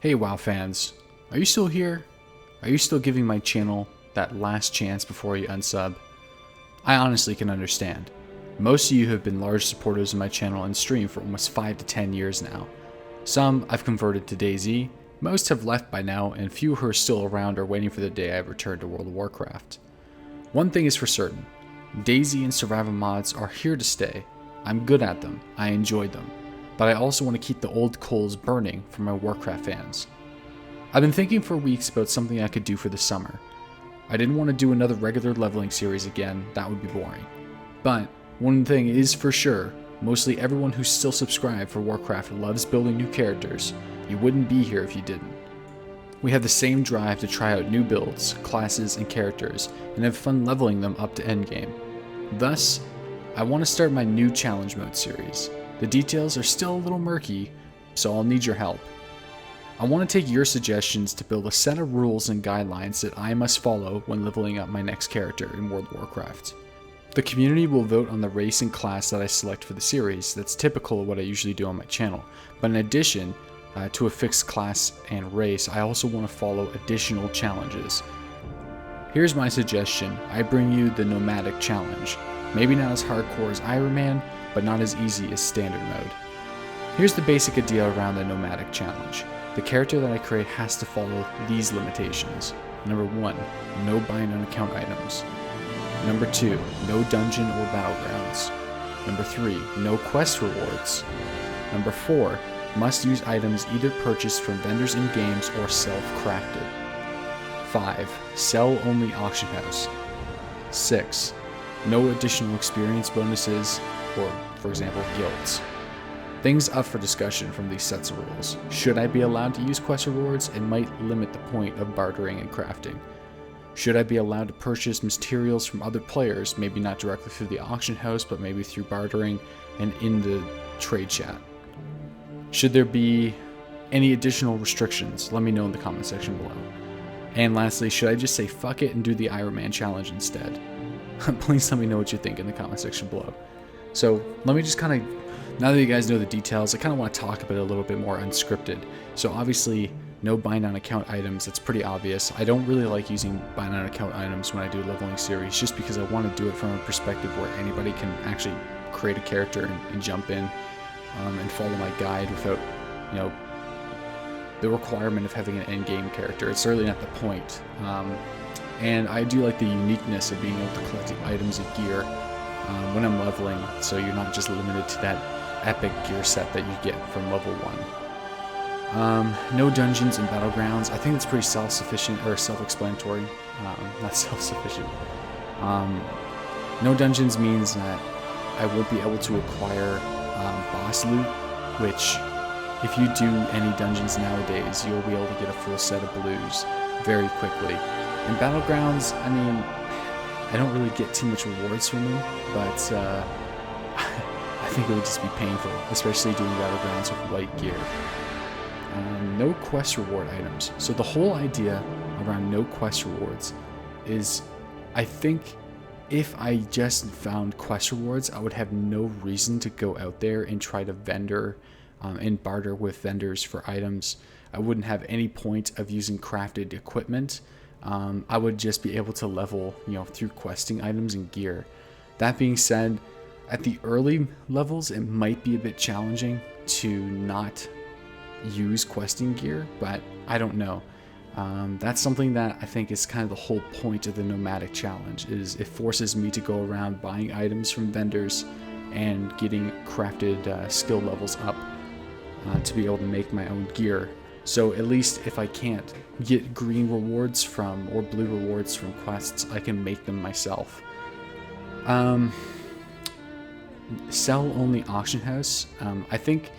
Hey WoW fans, are you still here? Are you still giving my channel that last chance before you unsub? I honestly can understand. Most of you have been large supporters of my channel and stream for almost 5 to 10 years now. Some I've converted to DayZ, most have left by now, and few who are still around are waiting for the day I return to World of Warcraft. One thing is for certain, DayZ and survival mods are here to stay. I'm good at them, I enjoy them, but I also want to keep the old coals burning for my Warcraft fans. I've been thinking for weeks about something I could do for the summer. I didn't want to do another regular leveling series again, that would be boring. But one thing is for sure, mostly everyone who's still subscribed for Warcraft loves building new characters. You wouldn't be here if you didn't. We have the same drive to try out new builds, classes, and characters, and have fun leveling them up to endgame. Thus, I want to start my new challenge mode series. The details are still a little murky, so I'll need your help. I want to take your suggestions to build a set of rules and guidelines that I must follow when leveling up my next character in World of Warcraft. The community will vote on the race and class that I select for the series. That's typical of what I usually do on my channel, but in addition to a fixed class and race, I also want to follow additional challenges. Here's my suggestion. I bring you the Nomadic challenge. Maybe not as hardcore as Iron Man, but not as easy as standard mode. Here's the basic idea around the Nomadic challenge. The character that I create has to follow these limitations. Number 1, no bind on account items. Number 2, no dungeon or battlegrounds. Number 3, no quest rewards. Number 4, must use items either purchased from vendors in games or self-crafted. 5, sell only auction house. 6, no additional experience bonuses or, for example, guilds. Things up for discussion from these sets of rules. Should I be allowed to use quest rewards? It might limit the point of bartering and crafting. Should I be allowed to purchase materials from other players, maybe not directly through the auction house, but maybe through bartering and in the trade chat? Should there be any additional restrictions? Let me know in the comment section below. And lastly, should I just say fuck it and do the Iron Man challenge instead? Please let me know what you think in the comment section below. So let me just kind of, now that you guys know the details, I kind of want to talk about it a little bit more unscripted. So obviously, no bind on account items, that's pretty obvious. I don't really like using bind on account items when I do a leveling series, just because I want to do it from a perspective where anybody can actually create a character and jump in and follow my guide without, you know, the requirement of having an endgame character. It's certainly not the point. And I do like the uniqueness of being able to collect items and gear when I'm leveling, so you're not just limited to that epic gear set that you get from level 1. No dungeons and battlegrounds. I think it's pretty self-sufficient, or self-explanatory. Not self-sufficient. No dungeons means that I won't be able to acquire boss loot, which if you do any dungeons nowadays, you'll be able to get a full set of blues very quickly. And battlegrounds, I mean, I don't really get too much rewards from them, but I think it would just be painful, especially doing battlegrounds with light gear. No quest reward items. So the whole idea around no quest rewards is, I think if I just found quest rewards, I would have no reason to go out there and try to vendor and barter with vendors for items. I wouldn't have any point of using crafted equipment. I would just be able to level, you know, through questing items and gear. That being said, at the early levels, it might be a bit challenging to not use questing gear, but I don't know. That's something that I think is kind of the whole point of the Nomadic challenge, is it forces me to go around buying items from vendors and getting crafted skill levels up to be able to make my own gear. So at least if I can't get green rewards from or blue rewards from quests, I can make them myself. Sell only auction house. I think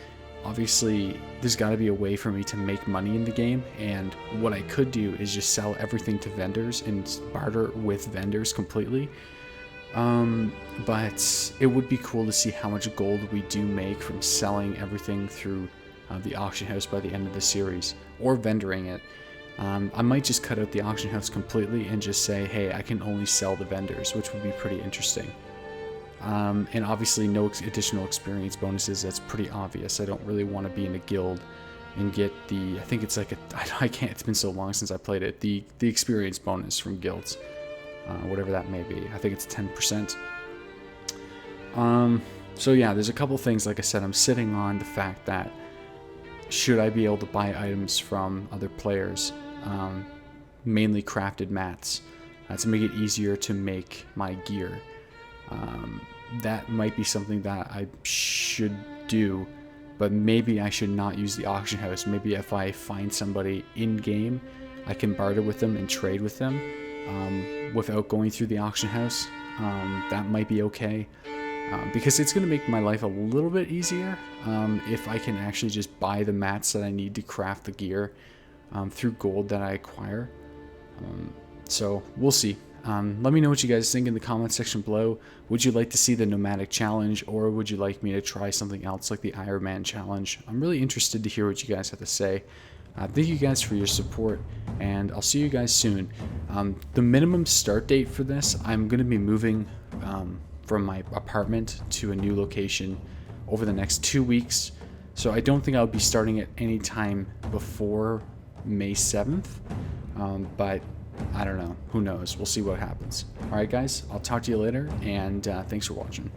obviously there's got to be a way for me to make money in the game, and what I could do is just sell everything to vendors and barter with vendors completely. But it would be cool to see how much gold we do make from selling everything through the auction house by the end of the series, or vendoring it. I might just cut out the auction house completely and just say, hey, I can only sell the vendors, which would be pretty interesting. And obviously no additional experience bonuses. That's pretty obvious. I don't really want to be in a guild and get the, I think it's like a, I can't, it's been so long since I played it, the experience bonus from guilds, whatever that may be. I think it's 10%. So yeah, there's a couple things, like I said, I'm sitting on the fact that should I be able to buy items from other players, mainly crafted mats, to make it easier to make my gear. That might be something that I should do, but maybe I should not use the auction house. Maybe if I find somebody in-game, I can barter with them and trade with them without going through the auction house. That might be okay. Because it's going to make my life a little bit easier if I can actually just buy the mats that I need to craft the gear through gold that I acquire. So we'll see. Let me know what you guys think in the comment section below. Would you like to see the Nomadic challenge, or would you like me to try something else like the Iron Man challenge? I'm really interested to hear what you guys have to say. Thank you guys for your support, and I'll see you guys soon. The minimum start date for this, I'm going to be moving from my apartment to a new location over the next 2 weeks, so I don't think I'll be starting at any time before May 7th, but I don't know, who knows, we'll see what happens. Alright guys, I'll talk to you later, and thanks for watching.